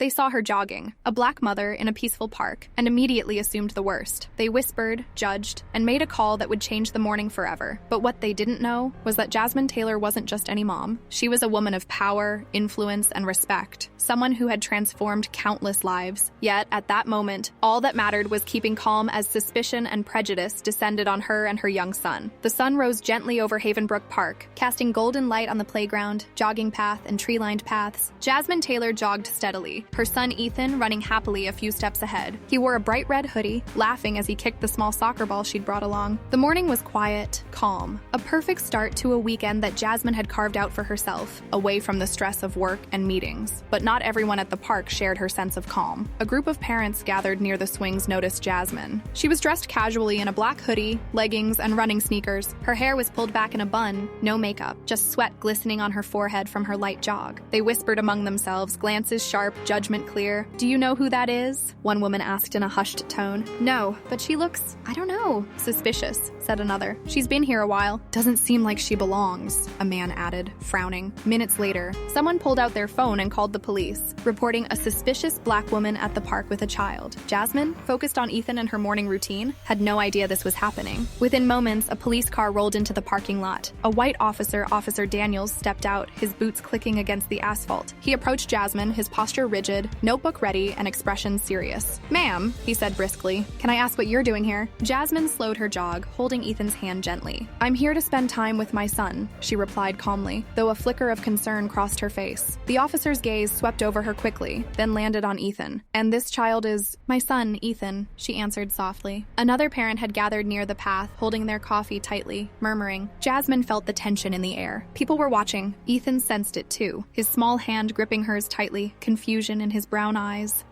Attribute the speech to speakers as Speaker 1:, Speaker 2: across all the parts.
Speaker 1: They saw her jogging, a black mother in a peaceful park, and immediately assumed the worst. They whispered, judged, and made a call that would change the morning forever. But what they didn't know was that Jasmine Taylor wasn't just any mom. She was a woman of power, influence, and respect. Someone who had transformed countless lives. Yet, at that moment, all that mattered was keeping calm as suspicion and prejudice descended on her and her young son. The sun rose gently over Havenbrook Park, casting golden light on the playground, jogging path, and tree-lined paths. Jasmine Taylor jogged steadily, her son Ethan running happily a few steps ahead. He wore a bright red hoodie, laughing as he kicked the small soccer ball she'd brought along. The morning was quiet, calm, a perfect start to a weekend that Jasmine had carved out for herself, away from the stress of work and meetings. But not everyone at the park shared her sense of calm. A group of parents gathered near the swings noticed Jasmine. She was dressed casually in a black hoodie, leggings, and running sneakers. Her hair was pulled back in a bun, no makeup, just sweat glistening on her forehead from her light jog. They whispered among themselves, glances sharp, judgment clear. "Do you know who that is?" one woman asked in a hushed tone. "No, but she looks, I don't know." "Suspicious," said another. "She's been here a while. Doesn't seem like she belongs," a man added, frowning. Minutes later, someone pulled out their phone and called the police, reporting a suspicious black woman at the park with a child. Jasmine, focused on Ethan and her morning routine, had no idea this was happening. Within moments, a police car rolled into the parking lot. A white officer, Officer Daniels, stepped out, his boots clicking against the asphalt. He approached Jasmine, his posture rigid, notebook ready, and expression serious. "Ma'am," he said briskly, "can I ask what you're doing here?" Jasmine slowed her jog, holding Ethan's hand gently. "I'm here to spend time with my son," she replied calmly, though a flicker of concern crossed her face. The officer's gaze swept over her quickly, then landed on Ethan. "And this child is my son, Ethan," she answered softly. Another parent had gathered near the path, holding their coffee tightly, murmuring. Jasmine felt the tension in the air. People were watching. Ethan sensed it too, his small hand gripping hers tightly, confusion in his brown eyes.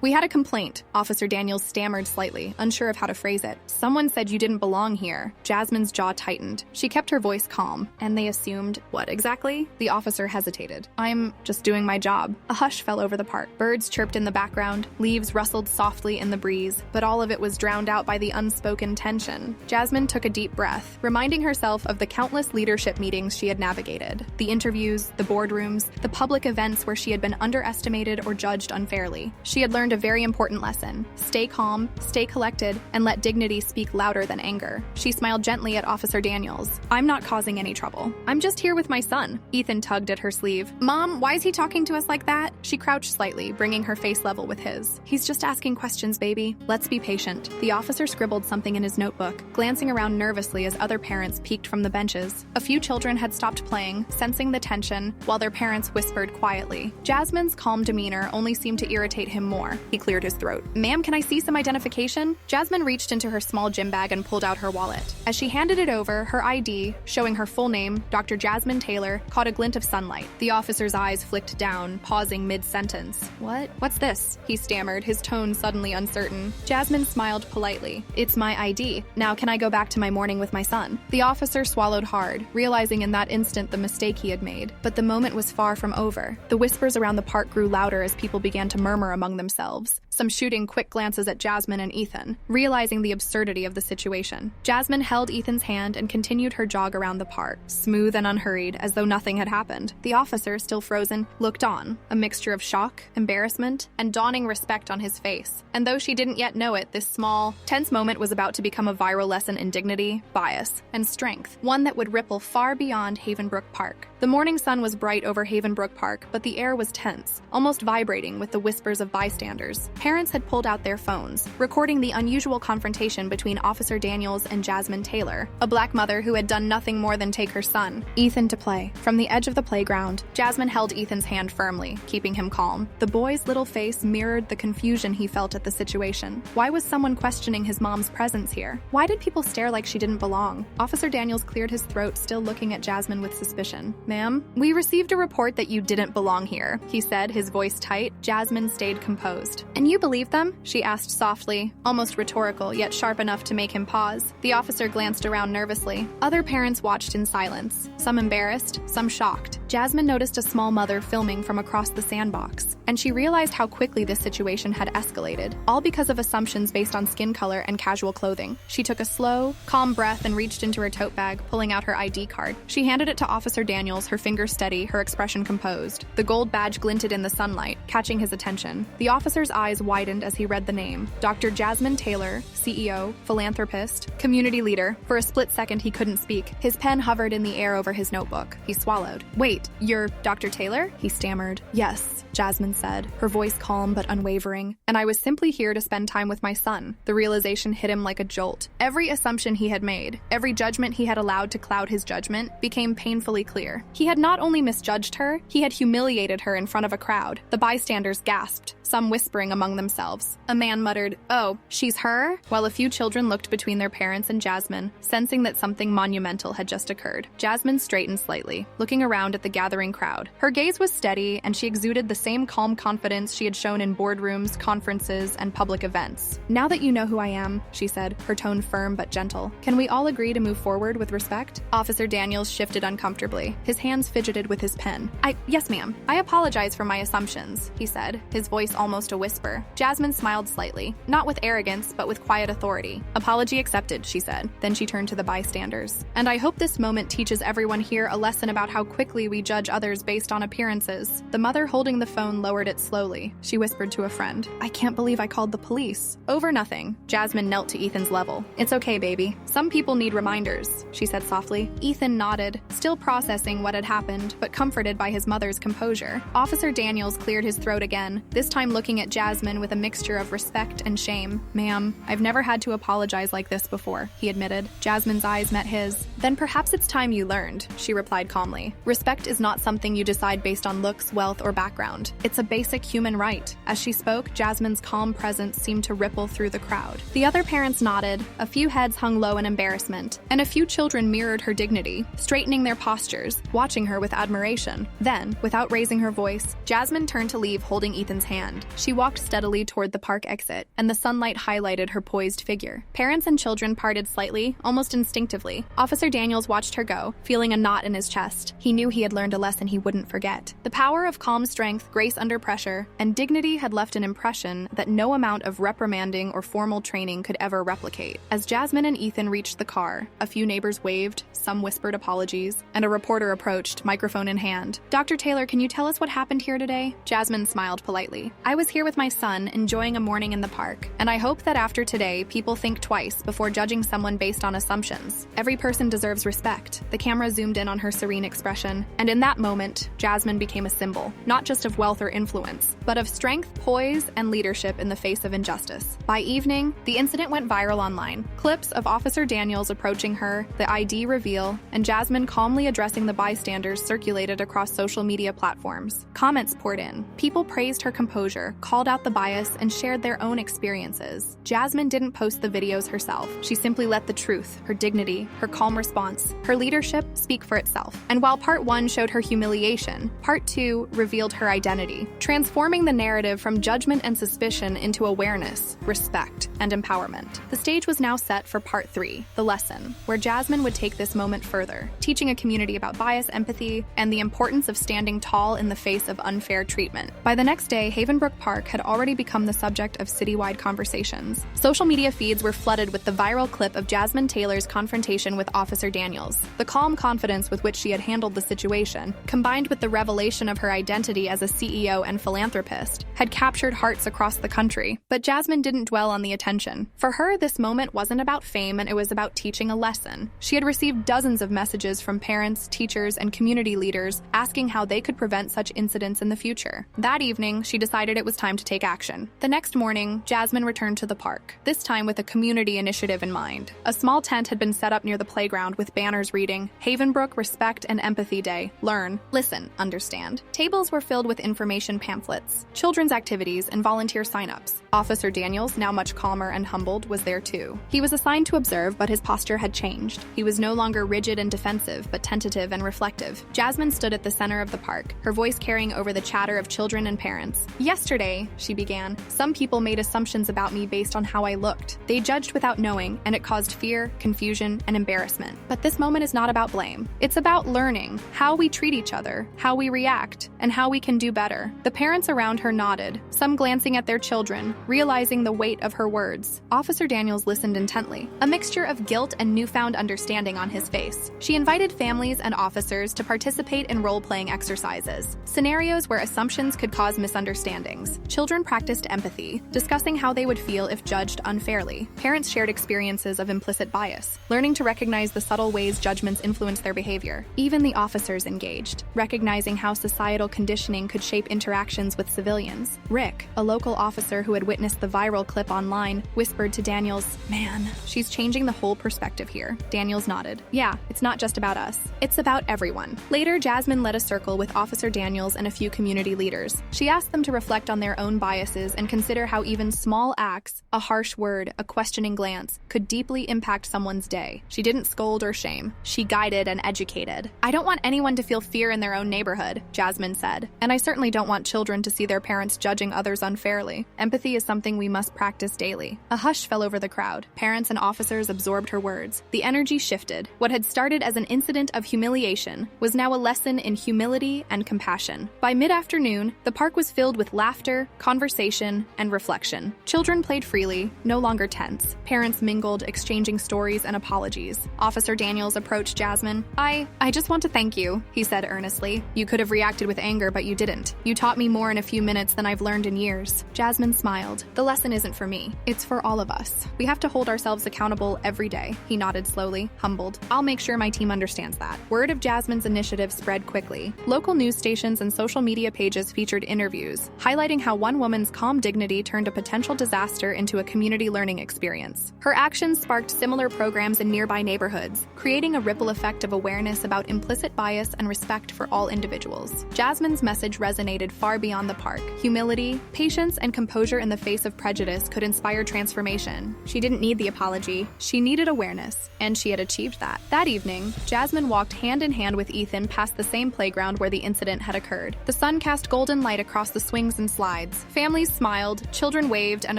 Speaker 1: We had a complaint," Officer Daniels stammered slightly, unsure of how to phrase it. "Someone said you didn't belong here." Jasmine's jaw tightened. She kept her voice calm. "And they assumed what exactly?" The officer hesitated. "I'm just doing my job." A hush fell over the park. Birds chirped in the background, leaves rustled softly in the breeze, but all of it was drowned out by the unspoken tension. Jasmine took a deep breath, reminding herself of the countless leadership meetings she had navigated. The interviews, the boardrooms, the public events where she had been underestimated or judged unfairly. She had learned a very important lesson. Stay calm, stay collected, and let dignity speak louder than anger. She smiled gently at Officer Daniels. "I'm not causing any trouble. I'm just here with my son." Ethan tugged at her sleeve. "Mom, why is he talking to us like that?" She crouched slightly, bringing her face level with his. "He's just asking questions, baby. Let's be patient." The officer scribbled something in his notebook, glancing around nervously as other parents peeked from the benches. A few children had stopped playing, sensing the tension, while their parents whispered quietly. Jasmine's calm demeanor only seemed to irritate him more. He cleared his throat. "Ma'am, can I see some identification?" Jasmine reached into her small gym bag and pulled out her wallet. As she handed it over, her ID, showing her full name, Dr. Jasmine Taylor, caught a glint of sunlight. The officer's eyes flicked down, pausing mid-sentence. What's this?" he stammered, his tone suddenly uncertain. Jasmine smiled politely. "It's my ID. Now can I go back to my morning with my son?" The officer swallowed hard, realizing in that instant the mistake he had made. But the moment was far from over. The whispers around the park grew louder as people began to murmur among themselves, some shooting quick glances at Jasmine and Ethan, realizing the absurdity of the situation. Jasmine held Ethan's hand and continued her jog around the park, smooth and unhurried, as though nothing had happened. The officer, still frozen, looked on, a mixture of shock, embarrassment, and dawning respect on his face. And though she didn't yet know it, this small, tense moment was about to become a viral lesson in dignity, bias, and strength, one that would ripple far beyond Havenbrook Park. The morning sun was bright over Havenbrook Park, but the air was tense, almost vibrating with the whispers of bystanders. Parents had pulled out their phones, recording the unusual confrontation between Officer Daniels and Jasmine Taylor, a black mother who had done nothing more than take her son, Ethan, to play. From the edge of the playground, Jasmine held Ethan's hand firmly, keeping him calm. The boy's little face mirrored the confusion he felt at the situation. Why was someone questioning his mom's presence here? Why did people stare like she didn't belong? Officer Daniels cleared his throat, still looking at Jasmine with suspicion. "Ma'am, we received a report that you didn't belong here," he said, his voice tight. Jasmine stayed composed. "And you believe them?" she asked softly, almost rhetorical, yet sharp enough to make him pause. The officer glanced around nervously. Other parents watched in silence, some embarrassed, some shocked. Jasmine noticed a small mother filming from across the sandbox, and she realized how quickly this situation had escalated, all because of assumptions based on skin color and casual clothing. She took a slow, calm breath and reached into her tote bag, pulling out her ID card. She handed it to Officer Daniels, her fingers steady, her expression composed. The gold badge glinted in the sunlight, catching his attention. The officer's eyes widened as he read the name. Dr. Jasmine Taylor, CEO, philanthropist, community leader. For a split second, he couldn't speak. His pen hovered in the air over his notebook. He swallowed. "Wait, you're Dr. Taylor?" he stammered. "Yes," Jasmine said, her voice calm but unwavering. "And I was simply here to spend time with my son." The realization hit him like a jolt. Every assumption he had made, every judgment he had allowed to cloud his judgment, became painfully clear. He had not only misjudged her, he had humiliated her in front of a crowd. The bystanders gasped, some whispering among themselves. A man muttered, "Oh, she's her?" while a few children looked between their parents and Jasmine, sensing that something monumental had just occurred. Jasmine straightened slightly, looking around at the gathering crowd. Her gaze was steady, and she exuded the same calm confidence she had shown in boardrooms, conferences, and public events. "Now that you know who I am," she said, her tone firm but gentle, "can we all agree to move forward with respect?" Officer Daniels shifted uncomfortably. His hands fidgeted with his pen. Yes, ma'am. I apologize for my assumptions," he said, his voice almost a whisper. Jasmine smiled slightly, not with arrogance, but with quiet authority. "Apology accepted," she said. Then she turned to the bystanders. "And I hope this moment teaches everyone here a lesson about how quickly we judge others based on appearances." The mother holding the phone lowered it slowly. She whispered to a friend, "I can't believe I called the police." "Over nothing." Jasmine knelt to Ethan's level. "It's okay, baby. Some people need reminders," she said softly. Ethan nodded, still processing what had happened, but comforted by his mother's composure. Officer Daniels cleared his throat again, this time looking at Jasmine with a mixture of respect and shame. "Ma'am, I've never had to apologize like this before," he admitted. Jasmine's eyes met his. "Then perhaps it's time you learned," she replied calmly. "Respect is not something you decide based on looks, wealth, or background. It's a basic human right." As she spoke, Jasmine's calm presence seemed to ripple through the crowd. The other parents nodded, a few heads hung low in embarrassment, and a few children mirrored her dignity, straightening their postures, watching her with admiration. Then, without raising her voice, Jasmine turned to leave, holding Ethan's hand. She walked steadily toward the park exit, and the sunlight highlighted her poised figure. Parents and children parted slightly, almost instinctively. Officer Daniels watched her go, feeling a knot in his chest. He knew he had learned a lesson he wouldn't forget. The power of calm strength, grace under pressure, and dignity had left an impression that no amount of reprimanding or formal training could ever replicate. As Jasmine and Ethan reached the car, a few neighbors waved, some whispered apologies, and a reporter approached, microphone in hand. "Dr. Taylor, can you tell us what happened here today?" Jasmine smiled politely. "I was here with my son, enjoying a morning in the park, and I hope that after today, people think twice before judging someone based on assumptions. Every person deserves respect." The camera zoomed in on her serene expression, and in that moment, Jasmine became a symbol, not just of wealth or influence, but of strength, poise, and leadership in the face of injustice. By evening, the incident went viral online. Clips of Officer Daniels approaching her, the ID reveal, and Jasmine calmly addressing the bystanders circulated across social media platforms. Comments poured in. People praised her composure, called out the bias, and shared their own experiences. Jasmine didn't post the videos herself. She simply let the truth, her dignity, her calm response, her leadership speak for itself. And while part 1 showed her humiliation, part 2 revealed her identity, transforming the narrative from judgment and suspicion into awareness, respect, and empowerment. The stage was now set for part 3, the lesson, where Jasmine would take this moment further, teaching a community about bias, empathy, and the importance of standing tall in the face of unfair treatment. By the next day, Havenbrook Park had already become the subject of citywide conversations. Social media feeds were flooded with the viral clip of Jasmine Taylor's confrontation with Officer Daniels. The calm confidence with which she had handled the situation, combined with the revelation of her identity as a CEO and philanthropist, had captured hearts across the country. But Jasmine didn't dwell on the attention. For her, this moment wasn't about fame, and it was about teaching a lesson. She had received dozens of messages from parents, teachers, and community leaders asking how they could prevent such incidents in the future. That evening, she decided it was time to take action. The next morning, Jasmine returned to the park, this time with a community initiative in mind. A small tent had been set up near the playground with banners reading, "Havenbrook Respect and Empathy Day. Learn, listen, understand." Tables were filled with information pamphlets, children's activities, and volunteer signups. Officer Daniels, now much calmer and humbled, was there too. He was assigned to observe, but his posture had changed. He was no longer rigid and defensive, but tentative and reflective. Jasmine stood at the center of the park, her voice carrying over the chatter of children and parents. "Yesterday," she began, "some people made assumptions about me based on how I looked. They judged without knowing, and it caused fear, confusion, and embarrassment. moment. But this moment is not about blame. It's about learning how we treat each other, how we react, and how we can do better. The parents around her nodded, some glancing at their children, realizing the weight of her words. Officer Daniels listened intently, a mixture of guilt and newfound understanding on his face. She invited families and officers to participate in role-playing exercises, scenarios where assumptions could cause misunderstandings. Children practiced empathy, discussing how they would feel if judged unfairly. Parents shared experiences of implicit bias, learning to recognize the subtle ways judgments influence their behavior. Even the officers engaged, recognizing how societal conditioning could shape interactions with civilians. Rick, a local officer who had witnessed the viral clip online, whispered to Daniels, "Man, she's changing the whole perspective here." Daniels nodded. "Yeah, it's not just about us. It's about everyone." Later, Jasmine led a circle with Officer Daniels and a few community leaders. She asked them to reflect on their own biases and consider how even small acts, a harsh word, a questioning glance, could deeply impact someone's day. She didn't scold or shame. She guided and educated. "I don't want anyone to feel fear in their own neighborhood," Jasmine said. "And I certainly don't want children to see their parents judging others unfairly. Empathy is something we must practice daily." A hush fell over the crowd. Parents and officers absorbed her words. The energy shifted. What had started as an incident of humiliation was now a lesson in humility and compassion. By mid-afternoon, the park was filled with laughter, conversation, and reflection. Children played freely, no longer tense. Parents mingled, exchanging stories and apologies. Officer Daniels approached Jasmine. I just want to thank you," he said earnestly. "You could have reacted with anger, but you didn't. You taught me more in a few minutes than I've learned in years." Jasmine smiled. "The lesson isn't for me. It's for all of us. We have to hold ourselves accountable every day." He nodded slowly, humbled. "I'll make sure my team understands that." Word of Jasmine's initiative spread quickly. Local news stations and social media pages featured interviews, highlighting how one woman's calm dignity turned a potential disaster into a community learning experience. Her actions sparked similar programs in nearby neighborhoods, creating a ripple effect of awareness about implicit bias and respect for all individuals. Jasmine's message resonated far beyond the park. Humility, patience, and composure in the face of prejudice could inspire transformation. She didn't need the apology. She needed awareness, and she had achieved that. That evening, Jasmine walked hand in hand with Ethan past the same playground where the incident had occurred. The sun cast golden light across the swings and slides. Families smiled, children waved, and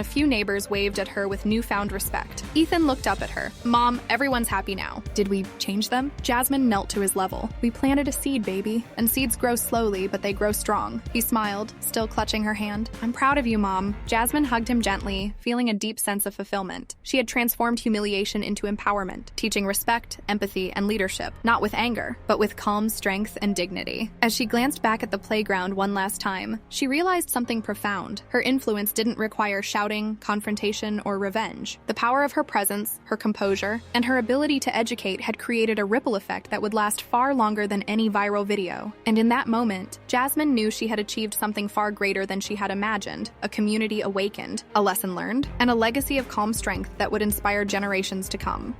Speaker 1: a few neighbors waved at her with newfound respect. Ethan looked up at her. "Mom, everyone's happy now. Did we change them?" Jasmine knelt to his level. "We planted a seed, baby, and seeds grow slowly, but they grow strong." He smiled, still clutching her hand. "I'm proud of you, Mom." Jasmine hugged him gently, feeling a deep sense of fulfillment. She had transformed humiliation into empowerment, teaching respect, empathy, and leadership, not with anger, but with calm strength and dignity. As she glanced back at the playground one last time, she realized something profound. Her influence didn't require shouting, confrontation, or revenge. The power of her presence, her composure, and her ability to educate had created a ripple effect that would last far longer than any viral video. And in that moment, Jasmine knew she had achieved something far greater than she had imagined: a community awakened, a lesson learned, and a legacy of calm strength that would inspire generations to come.